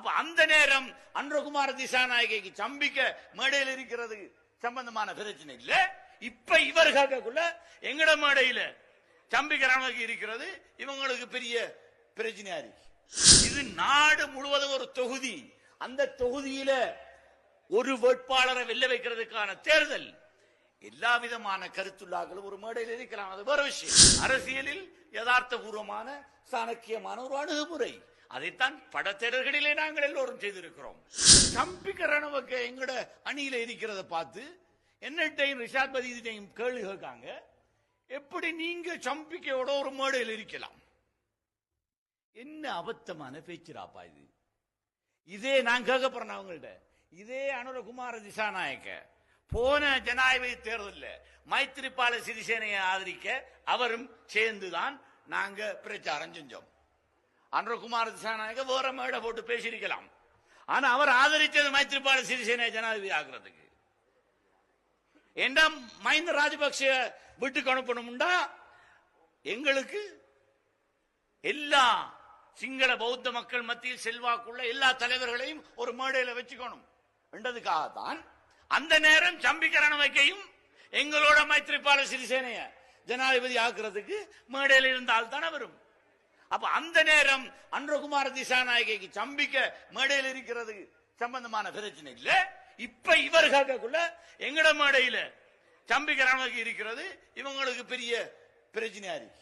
அப்ப அந்த நேரம் அன்றகுமார திசாநாயகிக்கு சம்பிக்க மேடையில் இருக்கிறது சம்பந்தமான பிரச்சனை இல்ல. இப்ப இவர்களுக்குள்ள எங்கட மேடையில சம்பிக்கிறாங்க இருக்கிறது, இவங்களுக்கு பெரிய பிரச்சனையா இருக்கு. இது நாடு முழுவதும் ஒரு தொகுதி, அந்த தொகுதியில ஒரு வேட்பாளரை வெல்ல வைக்கிறதுக்கான தேர்தல். எல்லா விதமான கருத்துள்ளாக்களும் ஒரு மேடையில் இருக்கலாம், அது வேற விஷயம். அரசியலில் யதார்த்த பூர்வமான சாணக்கியமான ஒரு அணுகுமுறை, அதைத்தான் படத்தேடர்களிலே நாங்கள் எல்லோரும் செய்திருக்கிறோம். சம்பிக்க ரணவக்க எங்கட அணியில இருக்கிறத பார்த்து என்னட்டையும் ரிஷாத் பதியும் கேள்வி கேட்காங்க, எப்படி நீங்க சம்பிக்கையோட ஒரு மேடையில் இருக்கலாம்? என்ன அபத்தமான பேச்சுராப்பா இது. இதே நான் கேட்க போறேன் அவங்கள்ட்ட, இதே அனுரகுமார திசாநாயக்க போன ஜனாதிபதி தேர்தலில் மைத்திரிபால சிறிசேனையை ஆதரிக்க அவரும் சேர்ந்துதான் நாங்க பிரச்சாரம் செஞ்சோம். அனுரகுமார திசாநாயக்க வேற மேடை போட்டு பேசியிருக்கலாம், ஆனா அவர் ஆதரித்தது மைத்திரிபால சிறிசேனை ஜனாதிபதி ஆகிறதுக்கு. என்ன மஹிந்த ராஜபக்ச வீட்டுக்கு அனுப்பணும்டா எங்களுக்கு எல்லா சிங்கள பௌத்த மக்கள் மத்தியில் செல்வாக்குள்ள எல்லா தலைவர்களையும் ஒரு மேடையில் வச்சுக்கணும் என்றதுக்காகத்தான் அந்த நேரம் சம்பிக்க ரணவக்கையும் எங்களோட மைத்திரிபால சிறிசேனைய ஜனாதிபதி ஆக்குறதுக்கு மேடையில் இருந்தால்தான் வரும். அப்ப அந்த நேரம் அன்றகுமார திசாநாயகிக்கு சம்பிக்க மேடையில் இருக்கிறது சம்பந்தமான பிரச்சனை இல்ல. இப்ப இவர்களுக்குள்ள எங்கட மேடையில சம்பிக்க ரணவக்கை இருக்கிறது, இவங்களுக்கு பெரிய பிரச்சனையா இருக்கு.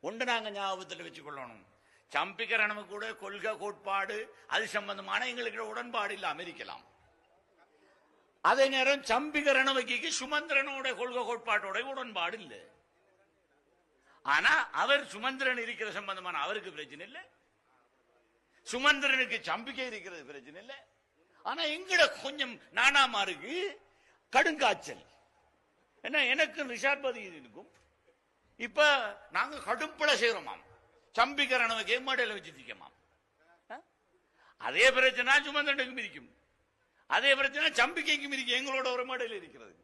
ஒன்று நாங்க ஞாபகத்தில் வச்சுக்கொள்ளணும், சம்பிக்க ரணவ கூட கொள்கை கோட்பாடு அது சம்பந்தமான எங்களுக்கு உடன்பாடு இல்லாம இருக்கலாம். அதே நேரம் சம்பிக்க ரணவக்கைக்கு சுமந்திரனோட கொள்கை கோட்பாட்டோட உடன்பாடு இல்லை. ஆனா அவர் சுமந்திரன் இருக்கிற சம்பந்தமான அவருக்கு பிரச்சனை இல்லை, சுமந்திரனுக்கு சம்பிக்கை இருக்கிறது பிரச்சனை இல்லை. ஆனா எங்கட கொஞ்சம் நானாமாருக்கு கடுங்காய்ச்சல் என்ன, எனக்கு ரிஷாத் பதி இருக்கும். இப்ப நாங்க கடும்பட செய்யறோமாம், சம்பிக்க ரணவக்கை மேடையில் வச்சிருக்கோமாம். அதே பிரச்சனை சுமந்திரனுக்கும் இருக்கும், அதே பிரச்சனை சம்பிக்கைக்கும் இருக்கு, எங்களோட ஒரு மேடையில் இருக்கிறது.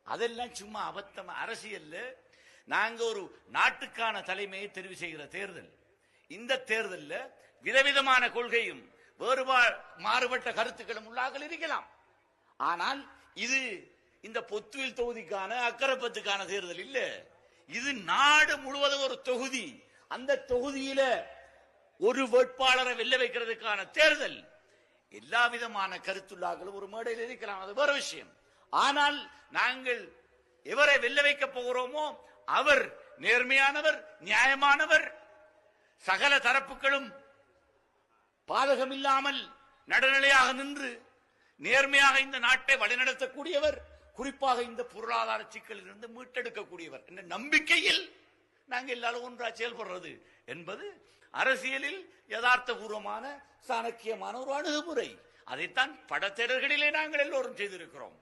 அதெல்லாம் சும்மா அபத்தம். அரசியல்ல நாங்க ஒரு நாட்டுக்கான தலைமையை தெரிவு செய்கிற தேர்தல். இந்த தேர்தலில் விதவிதமான கொள்கையும் மாறுபட்ட கருத்துக்களும் உள்ளாக்கள் இருக்கலாம். ஆனால் இது இந்த பொத்துவில் தொகுதிக்கான அக்கரப்பத்துக்கான தேர்தல் இல்ல. இது நாடு முழுவதும் ஒரு தொகுதி, அந்த தொகுதியில ஒரு வேட்பாளரை வெல்ல வைக்கிறதுக்கான தேர்தல். எல்லா விதமான கருத்துள்ளாக்களும் ஒரு மேடையில் இருக்கலாம், அது வேற விஷயம். ஆனால் நாங்கள் எவரை வெல்ல வைக்க போகிறோமோ அவர் நேர்மையானவர், நியாயமானவர், சகல தரப்புகளும் பாதகம் இல்லாமல் நடுநிலையாக நின்று நேர்மையாக இந்த நாட்டை வழிநடத்தக்கூடியவர், குறிப்பாக இந்த பொருளாதார சிக்கலில் இருந்து மீட்டெடுக்கக்கூடியவர் என்ற நம்பிக்கையில் நாங்கள் எல்லாரும் ஒன்றா செயல்படுறது என்பது அரசியலில் யதார்த்த பூர்வமான சாணக்கியமான ஒரு அணுகுமுறை. அதைத்தான் படத்தேடர்களிலே நாங்கள் எல்லோரும் செய்திருக்கிறோம்.